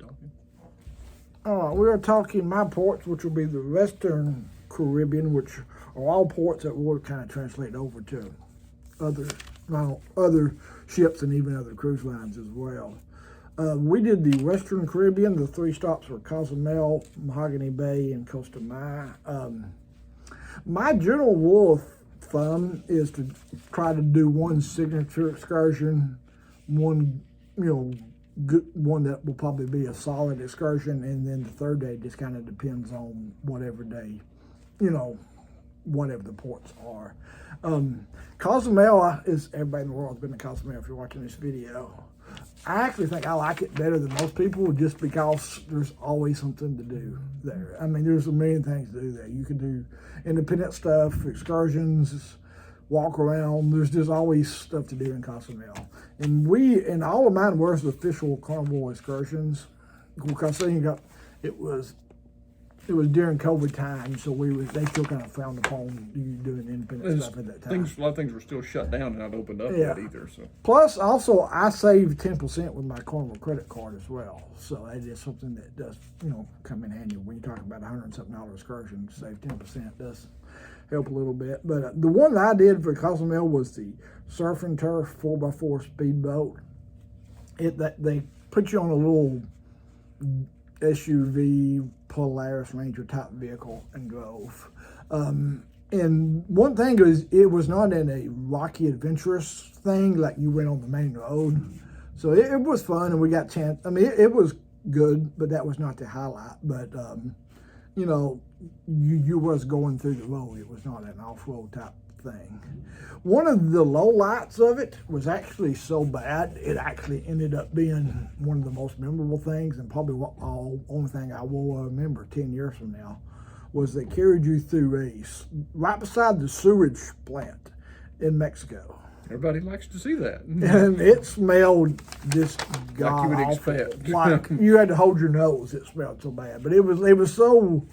talking? We are talking my ports, which will be the Western Caribbean, which are all ports that will kind of translate over to other ships and even other cruise lines as well. We did the Western Caribbean. The 3 stops were Cozumel, Mahogany Bay, and Costa Maya. My general rule of thumb is to try to do one signature excursion, one, good one that will probably be a solid excursion, and then the third day just kind of depends on whatever day, whatever the ports are. Cozumel is, everybody in the world has been to Cozumel if you're watching this video. I actually think I like it better than most people just because there's always something to do there. I mean, there's a million things to do there. You can do independent stuff, excursions, walk around. There's just always stuff to do in Cozumel. And all of mine were the official Carnival excursions because it was during COVID time, so they still kind of frowned upon you doing independent stuff at that time. A lot of things were still shut down and not opened up yet either. So plus, also, I saved 10% with my Carnival credit card as well. So that is something that does, come in handy when you talk about $100 and something excursion. Save 10% does help a little bit. But the one that I did for Cozumel was the Surf and Turf 4x4 speedboat. They put you on a little SUV Polaris Ranger type vehicle and drove. And one thing is, it was not in a rocky adventurous thing like you went on the main road. So it was fun, and we got chance. I mean, it was good, but that was not the highlight. But you was going through the road. It was not an off-road type thing. One of the low lights of it was actually so bad, it actually ended up being one of the most memorable things, and probably only thing I will remember 10 years from now, was they carried you through right beside the sewage plant in Mexico. Everybody likes to see that. And it smelled just like you would awful. expect. Like you had to hold your nose. It smelled so bad. But it was so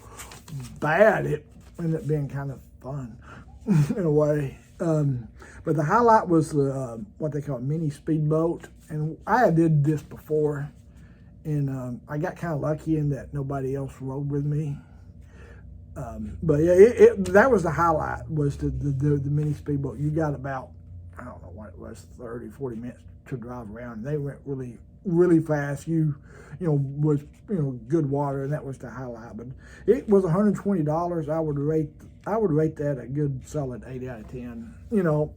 bad, it ended up being kind of fun in a way. But the highlight was the what they call a mini speedboat. And I did this before. And I got kind of lucky in that nobody else rode with me. But yeah, that was the highlight, was the mini speedboat. You got about, I don't know what it was, 30, 40 minutes to drive around. They went really, really fast. Was good water, and that was the highlight. But it was $120. I would rate that a good solid 8 out of 10.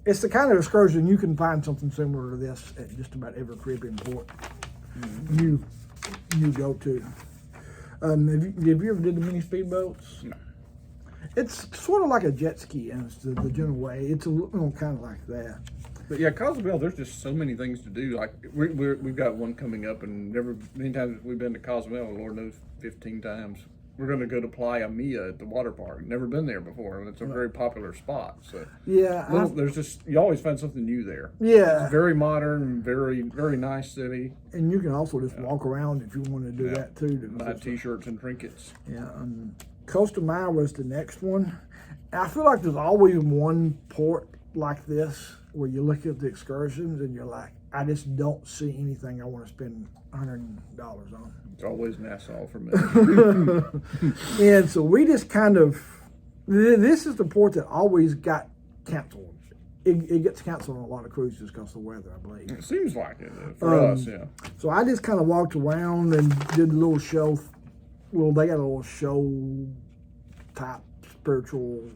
It's the kind of excursion you can find something similar to this at just about every Caribbean port you go to. Have you ever did the mini speedboats? No. It's sort of like a jet ski in the general way. It's kind of like that. But yeah, Cozumel, there's just so many things to do. Like we've got one coming up, and many times we've been to Cozumel, Lord knows, 15 times. We're going to go to Playa Mia at the water park. Never been there before, and it's a very popular spot. So yeah, you always find something new there. Yeah, it's very modern, very very nice city. And you can also just walk around if you want to do that too. Buy T-shirts and trinkets. Yeah. Costa Maya was the next one. I feel like there's always one port like this where you look at the excursions and you're like, I just don't see anything I want to spend $100 on. It's always Nassau for me. And so we just kind of, this is the port that always got canceled. It gets canceled on a lot of cruises because of the weather, I believe. It seems like it for us, yeah. So I just kind of walked around and did a little show. Well, they got a little show type spiritual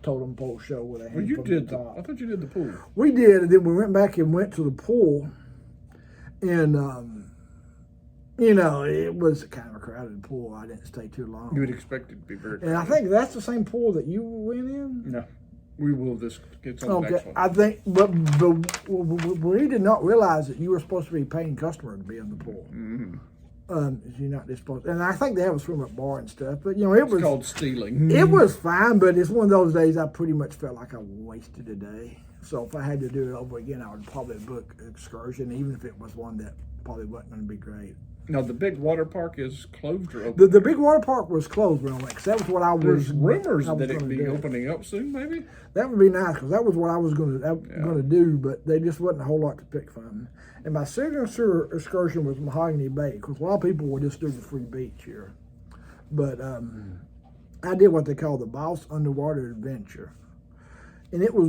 totem pole show where they hang from the top. I thought you did the pool. We did, and then we went back and went to the pool, and it was kind of a crowded pool. I didn't stay too long. You would expect it to be very crowded. And I think that's the same pool that you went in. No, we will just get on the next one. I think, but we did not realize that you were supposed to be a paying customer to be in the pool. Mm-hmm. You're not supposed, and I think they have a swim up bar and stuff. But it was called stealing. It was fine, but it's one of those days I pretty much felt like I wasted a day. So if I had to do it over again, I would probably book Excursion, even if it was one that probably wasn't going to be great. Now, the big water park is closed or open? The big water park was closed when I went, 'cause that was what I was. There's rumors I was that it gonna be do. opening up soon, maybe? That would be nice, because that was what I was going to do, but they just wasn't a whole lot to pick from. And my signature excursion was Mahogany Bay, because a lot of people would just do the free beach here. But I did what they call the Boss Underwater Adventure, and it was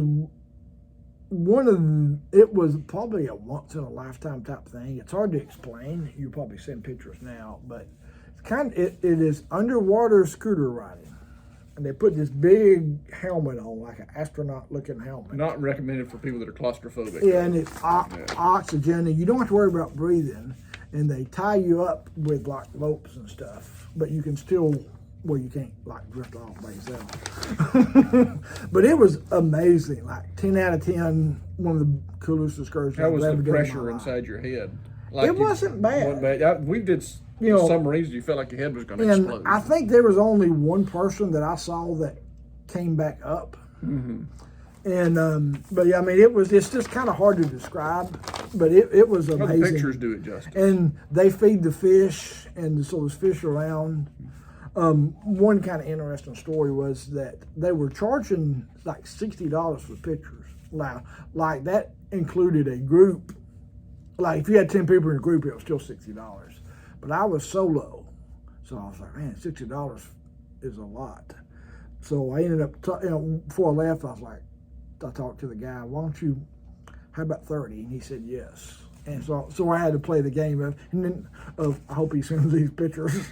it was probably a once in a lifetime type thing. It's hard to explain. You probably send pictures now, but it's it is underwater scooter riding. And they put this big helmet on, like an astronaut looking helmet. Not recommended for people that are claustrophobic. Yeah, and it's oxygen, and you don't have to worry about breathing. And they tie you up with like ropes and stuff, but you can still, well, you can't like drift off by yourself. But it was amazing, like 10 out of 10, one of the coolest excursions. How was I've ever the done in my pressure life. inside your head? Like It wasn't bad. We did You know, some reason you felt like your head was going to And explode. I think there was only one person that I saw that came back up. Mm-hmm. And but yeah, I mean, it's just kind of hard to describe, but it was Well, amazing. the pictures do it justice. And they feed the fish, and so there's fish around. One kind of interesting story was that they were charging like $60 for pictures. Like that included a group. Like if you had 10 people in a group, it was still $60. But I was solo, so I was like, man, $60 is a lot. So I ended up, before I left, I talked to the guy, why don't you, how about 30? And he said yes. And so I had to play the game of I hope he sends these pictures.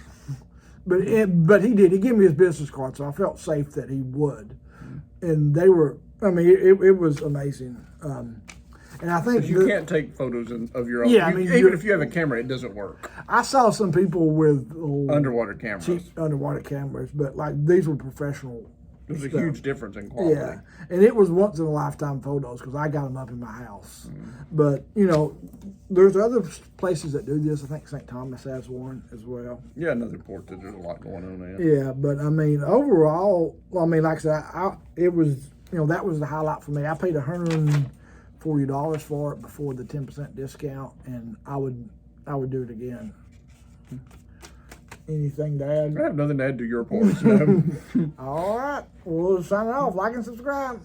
But he did. He gave me his business card, so I felt safe that he would. And they were, I mean, it was amazing. And I think you can't take photos of your own. Yeah, I mean, even if you have a camera, it doesn't work. I saw some people with Underwater cameras. cheap underwater cameras, but like these were professional. There's a stuff. huge difference in quality. Yeah, and it was once in a lifetime photos because I got them up in my house. But there's other places that do this. I think St. Thomas has one as well. Yeah, another port that there's a lot going on there. Yeah, but I mean, overall, like I said, it was that was the highlight for me. I paid $140 for it before the 10% discount, and I would do it again. Anything to add? I have nothing to add to your points. No. All right, we'll sign it off. Like and subscribe.